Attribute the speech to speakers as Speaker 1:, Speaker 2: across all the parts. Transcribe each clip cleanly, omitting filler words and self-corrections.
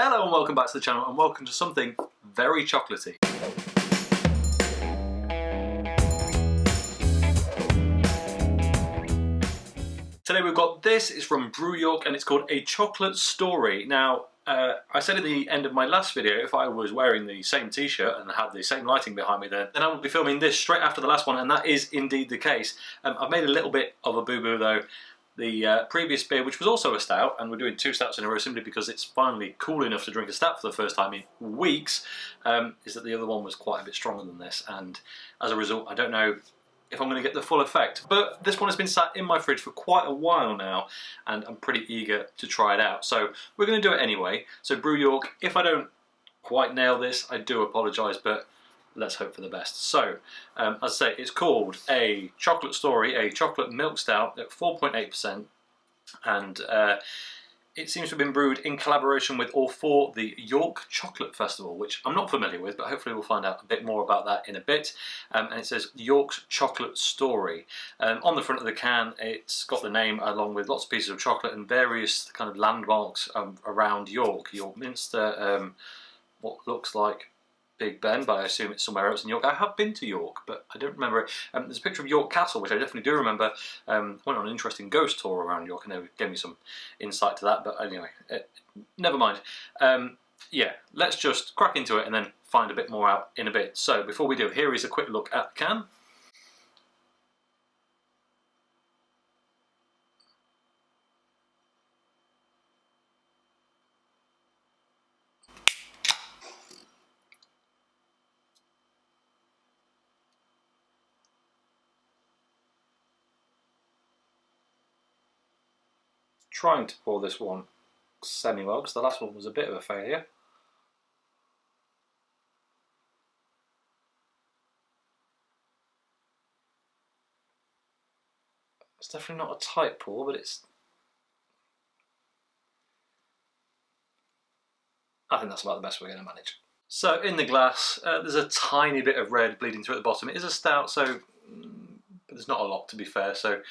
Speaker 1: Hello and welcome back to the channel, and welcome to something very chocolatey. Today we've got this, it's from Brew York and it's called A Chocolate Story. Now, I said at the end of my last video, if I was wearing the same t-shirt and had the same lighting behind me then I would be filming this straight after the last one, and that is indeed the case. I've made a little bit of a boo-boo though. The previous beer, which was also a stout, and we're doing two stouts in a row simply because it's finally cool enough to drink a stout for the first time in weeks, is that the other one was quite a bit stronger than this, and as a result I don't know if I'm going to get the full effect. But this one has been sat in my fridge for quite a while now, and I'm pretty eager to try it out. So we're going to do it anyway. So Brew York, if I don't quite nail this, I do apologise, but let's hope for the best. So, as I say, it's called A Chocolate Story, a chocolate milk stout at 4.8%, and it seems to have been brewed in collaboration with or for the York Chocolate Festival, which I'm not familiar with, but hopefully we'll find out a bit more about that in a bit. And it says York's Chocolate Story. On the front of the can, it's got the name along with lots of pieces of chocolate and various kind of landmarks around York. York Minster, what looks like Big Ben, but I assume it's somewhere else in York. I have been to York, but I don't remember it. There's a picture of York Castle, which I definitely do remember. Went on an interesting ghost tour around York, and they gave me some insight to that, but anyway, never mind. Yeah, let's just crack into it and then find a bit more out in a bit. So before we do, here is a quick look at the can. Trying to pour this one semi-well, because the last one was a bit of a failure. It's definitely not a tight pour, but I think that's about the best we're going to manage. So in the glass, there's a tiny bit of red bleeding through at the bottom. It is a stout, so but there's not a lot, to be fair, so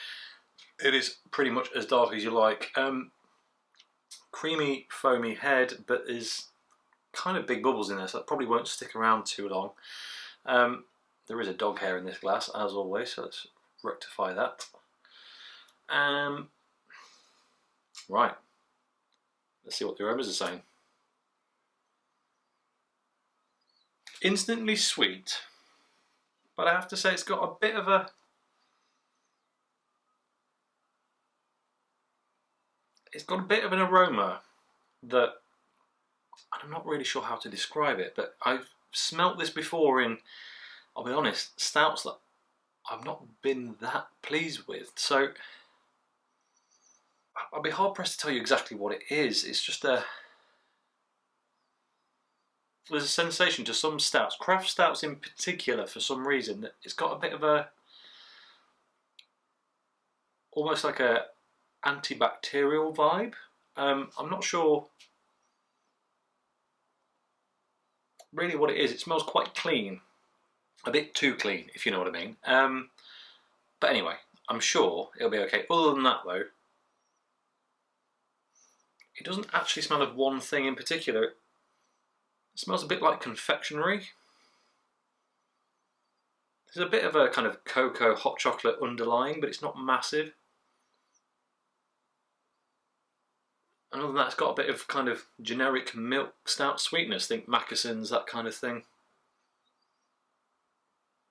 Speaker 1: it is pretty much as dark as you like. Creamy, foamy head, but there's kind of big bubbles in there, so that probably won't stick around too long. There is a dog hair in this glass, as always, so let's rectify that. Right, let's see what the aromas are saying. Instantly sweet, but I have to say it's got a bit of a... It's got a bit of an aroma that I'm not really sure how to describe it, but I've smelt this before in, I'll be honest, stouts that I've not been that pleased with. So I'll be hard pressed to tell you exactly what it is. It's just there's a sensation to some stouts, craft stouts in particular, for some reason, that it's got a bit of a, almost like a antibacterial vibe. I'm not sure really what it is. It smells quite clean, a bit too clean, if you know what I mean. But anyway, I'm sure it'll be okay. Other than that though, it doesn't actually smell of one thing in particular. It smells a bit like confectionery. There's a bit of a kind of cocoa, hot chocolate underlying, but it's not massive. And other than that, it's got a bit of kind of generic milk stout sweetness, think Macassins, that kind of thing.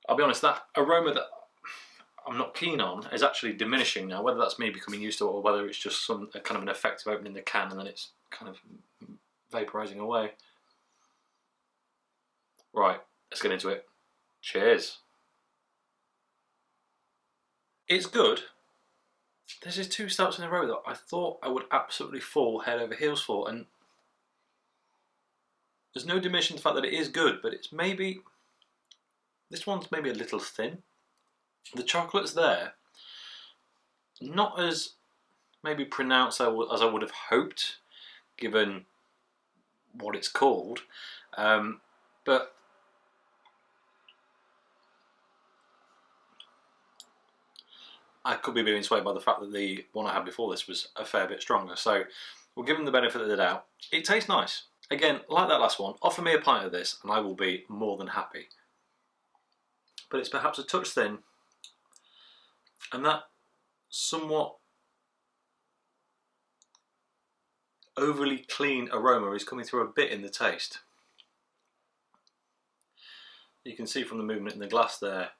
Speaker 1: I'll be honest, that aroma that I'm not keen on is actually diminishing now, whether that's me becoming used to it or whether it's just some kind of an effect of opening the can and then it's kind of vaporising away. Right, let's get into it. Cheers. It's good. There's just two stouts in a row that I thought I would absolutely fall head over heels for, and there's no diminishing the fact that it is good, but it's maybe, this one's maybe a little thin. The chocolate's there, not as maybe pronounced as I would have hoped, given what it's called, but I could be being swayed by the fact that the one I had before this was a fair bit stronger. So we'll give them the benefit of the doubt. It tastes nice. Again, like that last one, offer me a pint of this and I will be more than happy. But it's perhaps a touch thin, and that somewhat overly clean aroma is coming through a bit in the taste. You can see from the movement in the glass there,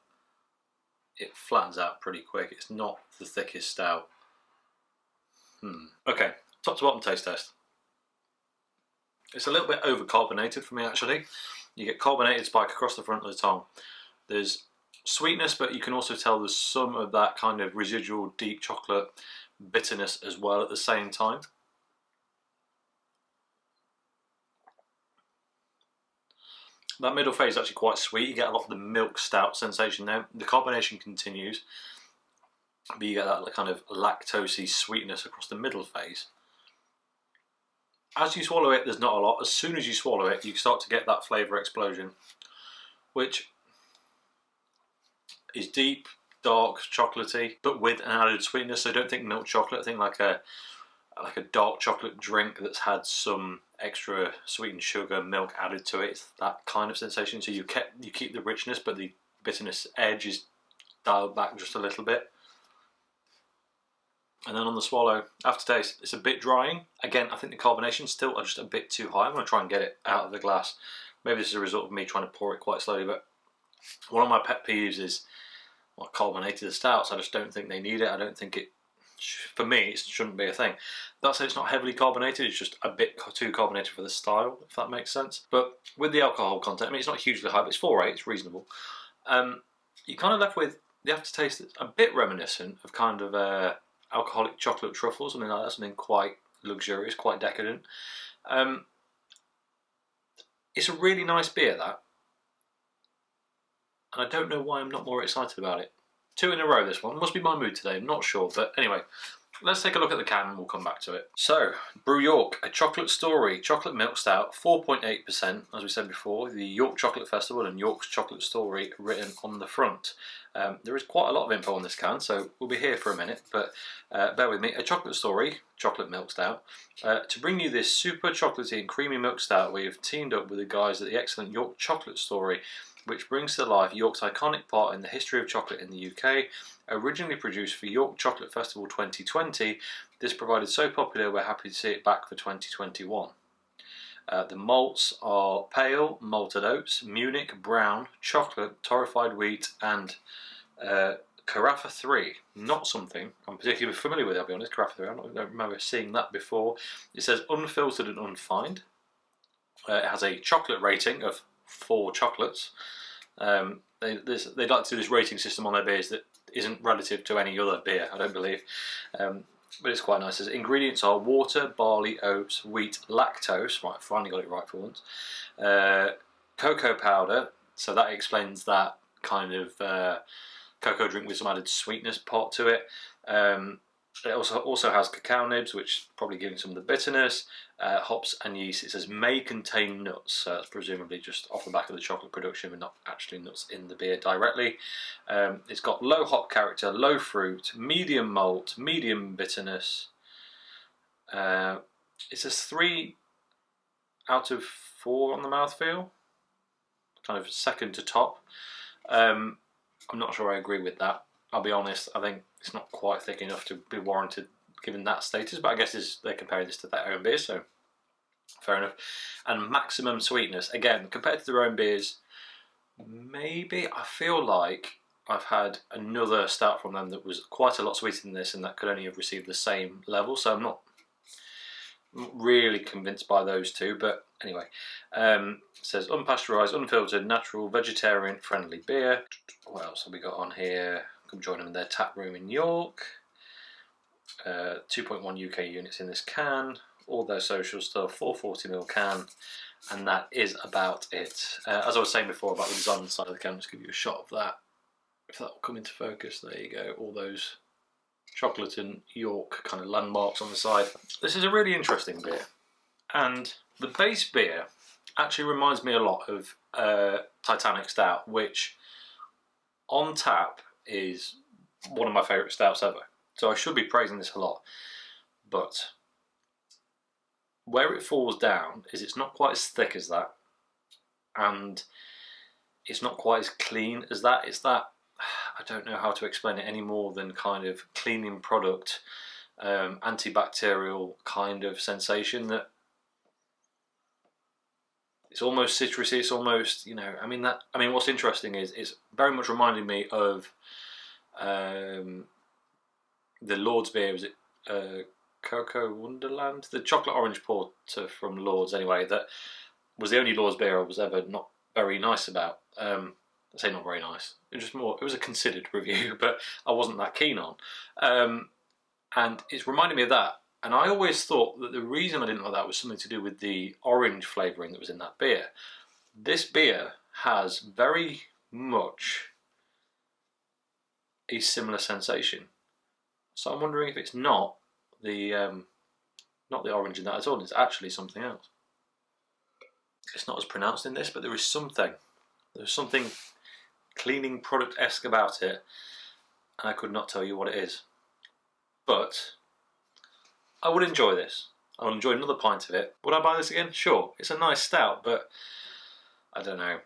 Speaker 1: it flattens out pretty quick. It's not the thickest stout. Okay, top to bottom taste test. It's a little bit over carbonated for me actually. You get carbonated spike across the front of the tongue. There's sweetness, but you can also tell there's some of that kind of residual deep chocolate bitterness as well at the same time. That middle phase is actually quite sweet. You get a lot of the milk stout sensation there. The carbonation continues, but you get that kind of lactosey sweetness across the middle phase. As you swallow it, there's not a lot. As soon as you swallow it, you start to get that flavour explosion, which is deep, dark, chocolatey, but with an added sweetness. So don't think milk chocolate. I think like a dark chocolate drink that's had some extra sweetened sugar, milk added to it. It's that kind of sensation. So you keep the richness, but the bitterness edge is dialed back just a little bit. And then on the swallow, aftertaste, it's a bit drying. Again, I think the carbonation's still just a bit too high. I'm going to try and get it out of the glass. Maybe this is a result of me trying to pour it quite slowly, but one of my pet peeves is carbonated stouts. I just don't think they need it. I don't think it, for me, it shouldn't be a thing. That said, it's not heavily carbonated, it's just a bit too carbonated for the style, if that makes sense. But with the alcohol content, I mean, it's not hugely high, but it's 4.8, it's reasonable. You're kind of left with the aftertaste that's a bit reminiscent of kind of alcoholic chocolate truffles, something like that, something quite luxurious, quite decadent. It's a really nice beer, that. And I don't know why I'm not more excited about it. 2 in a row, this one. Must be my mood today, I'm not sure. But anyway, let's take a look at the can and we'll come back to it. So, Brew York, a chocolate story, chocolate milk stout, 4.8%, as we said before. The York Chocolate Festival and York's chocolate story written on the front. There is quite a lot of info on this can, so we'll be here for a minute, but bear with me. A chocolate story, chocolate milk stout. To bring you this super chocolatey and creamy milk stout, we have teamed up with the guys at the excellent York Chocolate Story, which brings to life York's iconic part in the history of chocolate in the UK. Originally produced for York Chocolate Festival 2020, this provided so popular we're happy to see it back for 2021. The malts are pale, malted oats, Munich, brown, chocolate, torrefied wheat, and Carafa 3. Not something I'm particularly familiar with, I'll be honest, Carafa 3. I don't remember seeing that before. It says unfiltered and unfined. It has a chocolate rating of 4 chocolates. They like to do this rating system on their beers that isn't relative to any other beer, I don't believe. But it's quite nice. Ingredients are water, barley, oats, wheat, lactose. Right, finally got it right for once. Cocoa powder, so that explains that kind of cocoa drink with some added sweetness pot to it. It also has cacao nibs, which is probably giving some of the bitterness. Hops and yeast. It says may contain nuts, so that's presumably just off the back of the chocolate production, but not actually nuts in the beer directly. It's got low hop character, low fruit, medium malt, medium bitterness. It says 3 out of 4 on the mouthfeel, kind of second to top. I'm not sure I agree with that. I'll be honest, I think it's not quite thick enough to be warranted given that status, but I guess they're comparing this to their own beer, so fair enough. And maximum sweetness, again, compared to their own beers, maybe I feel like I've had another stout from them that was quite a lot sweeter than this and that could only have received the same level, so I'm not really convinced by those two, but anyway. It says unpasteurised, unfiltered, natural, vegetarian friendly beer. What else have we got on here? Come join them in their tap room in York. 2.1 UK units in this can. All their social stuff, 440ml can, and that is about it. As I was saying before about the design on the side of the can, just give you a shot of that. If that will come into focus, there you go. All those chocolate and York kind of landmarks on the side. This is a really interesting beer, and the base beer actually reminds me a lot of Titanic Stout, which on tap is one of my favourite stouts ever. So I should be praising this a lot, but where it falls down is it's not quite as thick as that, and it's not quite as clean as that. It's that, I don't know how to explain it any more than kind of cleaning product, antibacterial kind of sensation that it's almost citrusy. It's almost, you know, I mean what's interesting is it's very much reminding me of the Lord's beer. Was it Cocoa Wonderland? The chocolate orange porter from Lord's, anyway, that was the only Lord's beer I was ever not very nice about. I say not very nice. It was a considered review, but I wasn't that keen on. And it's reminding me of that. And I always thought that the reason I didn't like that was something to do with the orange flavouring that was in that beer. This beer has very much a similar sensation. So I'm wondering if it's not the orange in that at all. It's actually something else. It's not as pronounced in this, but there is something. There's something cleaning product-esque about it, and I could not tell you what it is. But I would enjoy this. I would enjoy another pint of it. Would I buy this again? Sure. It's a nice stout, but I don't know.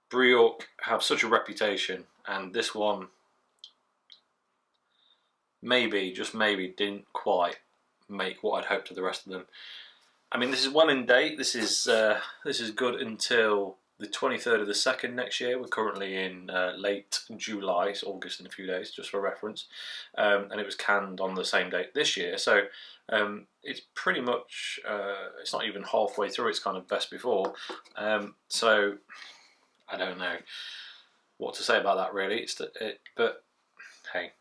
Speaker 1: Brew York have such a reputation, and this one maybe, just maybe, didn't quite make what I'd hoped of the rest of them. I mean, this is well in date. This is good until the 23rd of the 2nd next year. We're currently in late July, it's August in a few days, just for reference. And it was canned on the same date this year. So it's pretty much, it's not even halfway through its kind of best before. So I don't know what to say about that, really. But hey,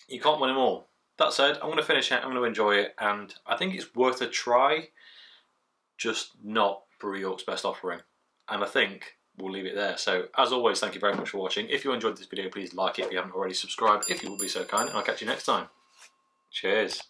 Speaker 1: you can't win them all. That said, I'm going to finish it, I'm going to enjoy it, and I think it's worth a try, just not Brew York's best offering. And I think we'll leave it there. So, as always, thank you very much for watching. If you enjoyed this video, please like it if you haven't already subscribed, if you will be so kind, and I'll catch you next time. Cheers.